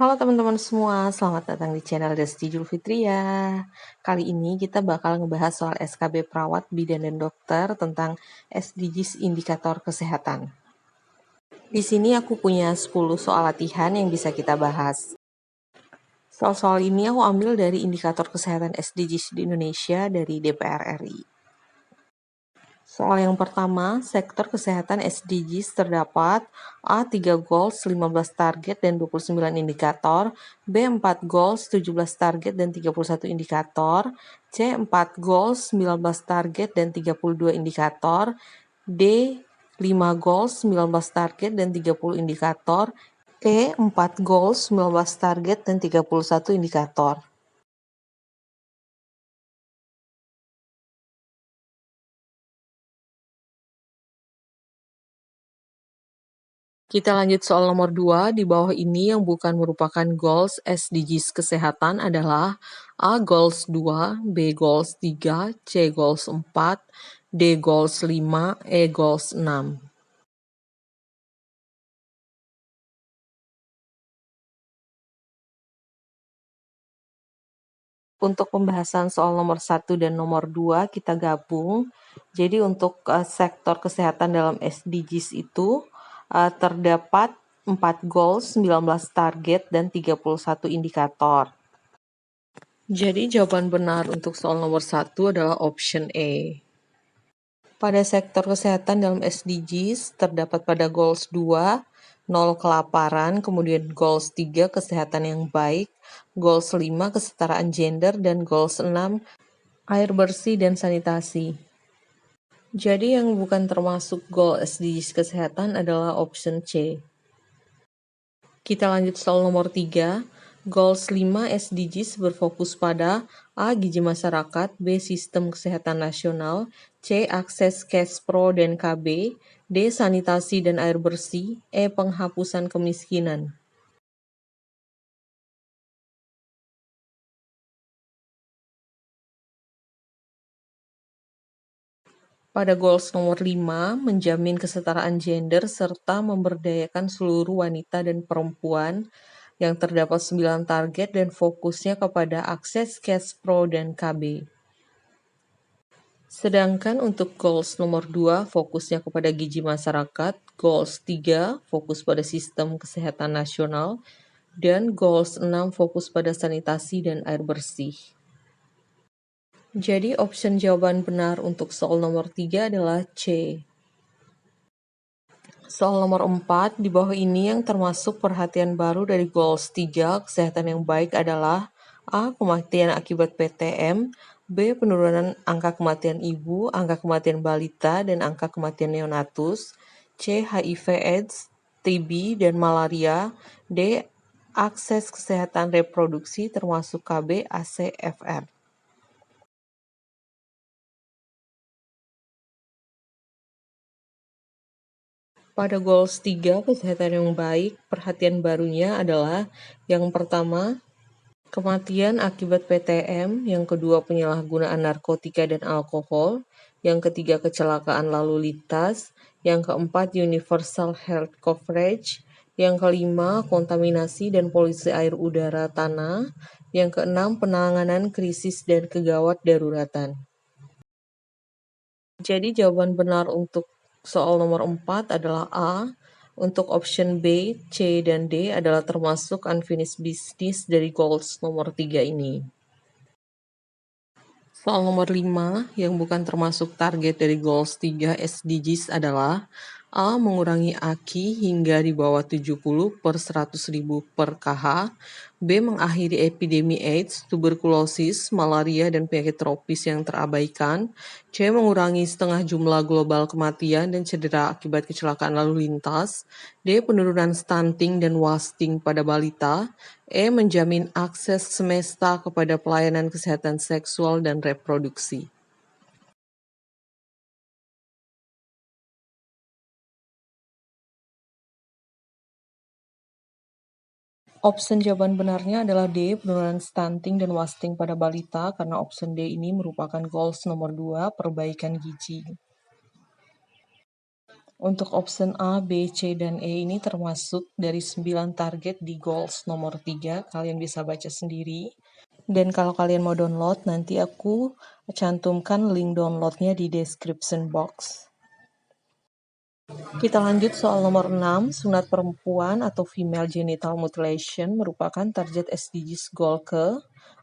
Halo teman-teman semua, selamat datang di channel Desti Julfitria. Kali ini kita bakal ngebahas soal SKB perawat, bidan, dan dokter tentang SDGs indikator kesehatan. Di sini aku punya 10 soal latihan yang bisa kita bahas. Soal-soal ini aku ambil dari indikator kesehatan SDGs di Indonesia dari DPR RI. Soal yang pertama, sektor kesehatan SDGs terdapat A. 3 goals, 15 target, dan 29 indikator, B. 4 goals, 17 target, dan 31 indikator, C. 4 goals, 19 target, dan 32 indikator, D. 5 goals, 19 target, dan 30 indikator, E. 4 goals, 19 target, dan 31 indikator. Kita lanjut soal nomor 2. Di bawah ini yang bukan merupakan goals SDGs kesehatan adalah A. Goals 2, B. Goals 3, C. Goals 4, D. Goals 5, E. Goals 6. Untuk pembahasan soal nomor 1 dan nomor 2 kita gabung. Jadi untuk sektor kesehatan dalam SDGs itu terdapat 4 goals, 19 target, dan 31 indikator. Jadi jawaban benar untuk soal nomor 1 adalah option A. Pada sektor kesehatan dalam SDGs terdapat pada goals 2, 0 kelaparan, kemudian goals 3, kesehatan yang baik, goals 5, kesetaraan gender, dan goals 6, air bersih dan sanitasi. Jadi yang bukan termasuk goal SDGs kesehatan adalah option C. Kita lanjut soal nomor 3. Goals 5 SDGs berfokus pada A. Gizi masyarakat, B. Sistem kesehatan nasional, C. Akses cash pro dan KB, D. Sanitasi dan air bersih, E. Penghapusan kemiskinan. Pada goals nomor 5, menjamin kesetaraan gender serta memberdayakan seluruh wanita dan perempuan yang terdapat 9 target dan fokusnya kepada akses cash pro dan KB. Sedangkan untuk goals nomor 2 fokusnya kepada gizi masyarakat, goals 3 fokus pada sistem kesehatan nasional, dan goals 6 fokus pada sanitasi dan air bersih. Jadi option jawaban benar untuk soal nomor 3 adalah C. Soal nomor 4, di bawah ini yang termasuk perhatian baru dari goals 3 kesehatan yang baik adalah A. Kematian akibat PTM, B. Penurunan angka kematian ibu, angka kematian balita, dan angka kematian neonatus, C. HIV/AIDS, TB, dan malaria, D. Akses kesehatan reproduksi termasuk KB, ACFR. Pada goals 3 kesehatan yang baik, perhatian barunya adalah yang pertama, kematian akibat PTM, yang kedua penyalahgunaan narkotika dan alkohol, yang ketiga kecelakaan lalu lintas, yang keempat universal health coverage, yang kelima kontaminasi dan polusi air udara tanah, yang keenam penanganan krisis dan kegawat daruratan. Jadi jawaban benar untuk soal nomor 4 adalah A. Untuk option B, C, dan D adalah termasuk unfinished business dari goals nomor 3 ini. Soal nomor 5 yang bukan termasuk target dari goals 3 SDGs adalah A. Mengurangi AKI hingga di bawah 70 per 100.000 per KH, B. Mengakhiri epidemi AIDS, tuberkulosis, malaria, dan penyakit tropis yang terabaikan, C. Mengurangi setengah jumlah global kematian dan cedera akibat kecelakaan lalu lintas, D. Penurunan stunting dan wasting pada balita, E. Menjamin akses semesta kepada pelayanan kesehatan seksual dan reproduksi. Option jawaban benarnya adalah D. Penurunan stunting dan wasting pada balita, karena option D ini merupakan goals nomor 2, perbaikan gizi. Untuk option A, B, C, dan E ini termasuk dari 9 target di goals nomor 3. Kalian bisa baca sendiri. Dan kalau kalian mau download, nanti aku cantumkan link downloadnya di description box. Kita lanjut soal nomor 6, sunat perempuan atau female genital mutilation merupakan target SDGs goal ke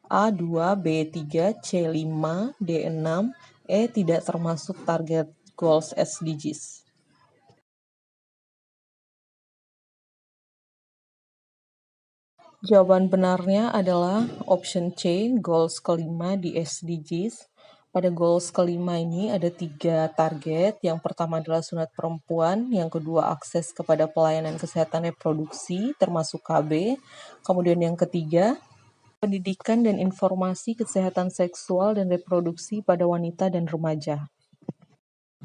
A2, B3, C5, D6, E tidak termasuk target goals SDGs. Jawaban benarnya adalah option C, goals kelima di SDGs. Pada goals kelima ini ada 3 target. Yang pertama adalah sunat perempuan, yang kedua akses kepada pelayanan kesehatan reproduksi termasuk KB. Kemudian yang ketiga, pendidikan dan informasi kesehatan seksual dan reproduksi pada wanita dan remaja.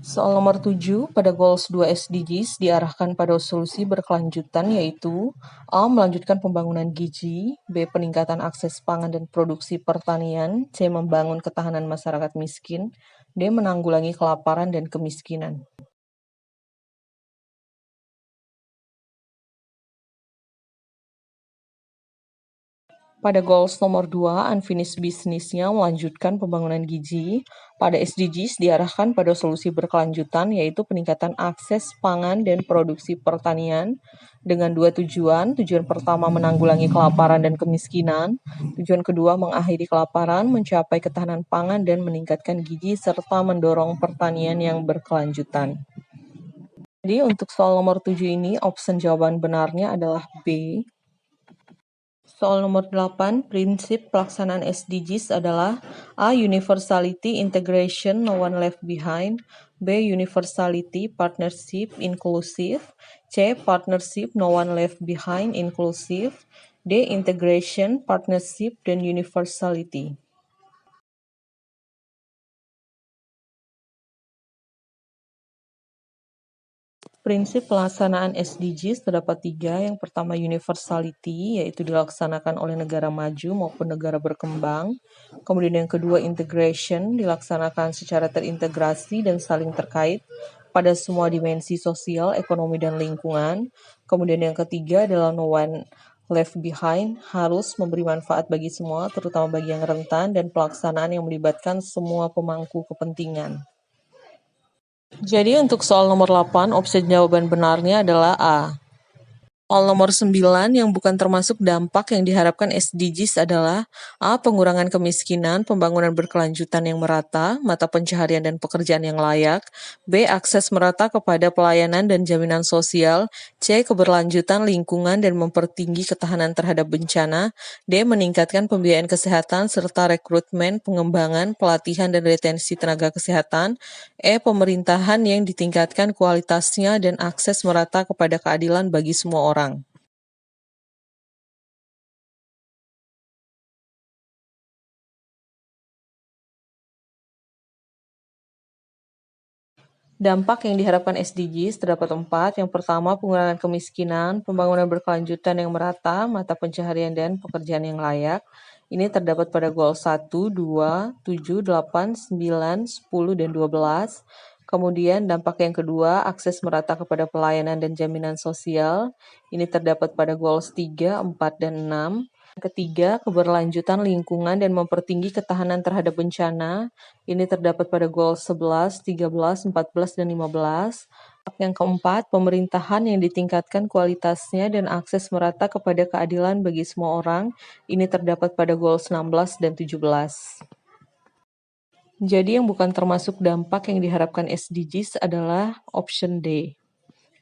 Soal nomor 7, pada goals 2 SDGs diarahkan pada solusi berkelanjutan yaitu A. Melanjutkan pembangunan gizi, B. Peningkatan akses pangan dan produksi pertanian, C. Membangun ketahanan masyarakat miskin, D. Menanggulangi kelaparan dan kemiskinan. Pada goals nomor 2, unfinished business-nya melanjutkan pembangunan gizi. Pada SDGs diarahkan pada solusi berkelanjutan yaitu peningkatan akses pangan dan produksi pertanian dengan 2 tujuan. Tujuan pertama menanggulangi kelaparan dan kemiskinan. Tujuan kedua mengakhiri kelaparan, mencapai ketahanan pangan dan meningkatkan gizi serta mendorong pertanian yang berkelanjutan. Jadi untuk soal nomor 7 ini opsi jawaban benarnya adalah B. Soal nomor 8, prinsip pelaksanaan SDGs adalah A. Universality, Integration, No One Left Behind, B. Universality, Partnership, Inclusive, C. Partnership, No One Left Behind, Inclusive, D. Integration, Partnership, dan Universality. Prinsip pelaksanaan SDGs terdapat 3. Yang pertama universality, yaitu dilaksanakan oleh negara maju maupun negara berkembang. Kemudian yang kedua integration, dilaksanakan secara terintegrasi dan saling terkait pada semua dimensi sosial, ekonomi, dan lingkungan. Kemudian yang ketiga adalah no one left behind, harus memberi manfaat bagi semua, terutama bagi yang rentan, dan pelaksanaan yang melibatkan semua pemangku kepentingan. Jadi untuk soal nomor 8, opsi jawaban benarnya adalah A. Soal nomor 9 yang bukan termasuk dampak yang diharapkan SDGs adalah A. Pengurangan kemiskinan, pembangunan berkelanjutan yang merata, mata pencaharian dan pekerjaan yang layak, B. Akses merata kepada pelayanan dan jaminan sosial, C. Keberlanjutan lingkungan dan mempertinggi ketahanan terhadap bencana, D. Meningkatkan pembiayaan kesehatan serta rekrutmen, pengembangan, pelatihan dan retensi tenaga kesehatan, E. Pemerintahan yang ditingkatkan kualitasnya dan akses merata kepada keadilan bagi semua orang. Dampak yang diharapkan SDGs terdapat 4. Yang pertama, pengurangan kemiskinan, pembangunan berkelanjutan yang merata, mata pencaharian dan pekerjaan yang layak. Ini terdapat pada goal 1, 2, 7, 8, 9, 10, dan 12. Kemudian dampak yang kedua, akses merata kepada pelayanan dan jaminan sosial. Ini terdapat pada goals 3, 4, dan 6. Ketiga, keberlanjutan lingkungan dan mempertinggi ketahanan terhadap bencana. Ini terdapat pada goal 11, 13, 14, dan 15. Yang keempat, pemerintahan yang ditingkatkan kualitasnya dan akses merata kepada keadilan bagi semua orang. Ini terdapat pada goal 16 dan 17. Jadi yang bukan termasuk dampak yang diharapkan SDGs adalah option D.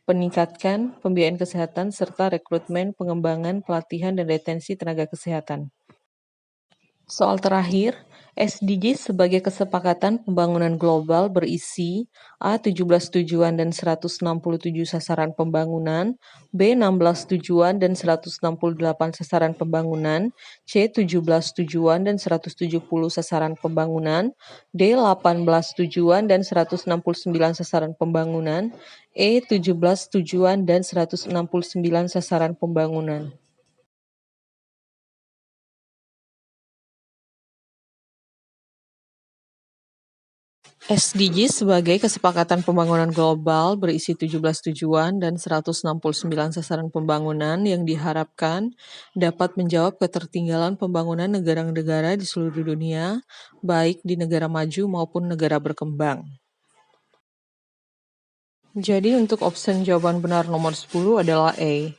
Peningkatkan pembiayaan kesehatan serta rekrutmen, pengembangan, pelatihan, dan retensi tenaga kesehatan. Soal terakhir, SDGs sebagai kesepakatan pembangunan global berisi A. 17 tujuan dan 167 sasaran pembangunan, B. 16 tujuan dan 168 sasaran pembangunan, C. 17 tujuan dan 170 sasaran pembangunan, D. 18 tujuan dan 169 sasaran pembangunan, E. 17 tujuan dan 169 sasaran pembangunan. SDGs sebagai kesepakatan pembangunan global berisi 17 tujuan dan 169 sasaran pembangunan yang diharapkan dapat menjawab ketertinggalan pembangunan negara-negara di seluruh dunia, baik di negara maju maupun negara berkembang. Jadi untuk opsi jawaban benar nomor 10 adalah A.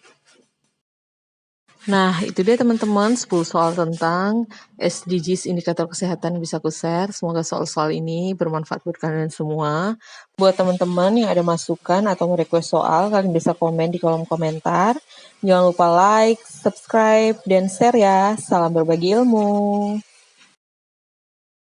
Nah, itu dia teman-teman 10 soal tentang SDGs indikator kesehatan yang bisa aku share. Semoga soal-soal ini bermanfaat buat kalian semua. Buat teman-teman yang ada masukan atau mau request soal, kalian bisa komen di kolom komentar. Jangan lupa like, subscribe, dan share ya. Salam berbagi ilmu.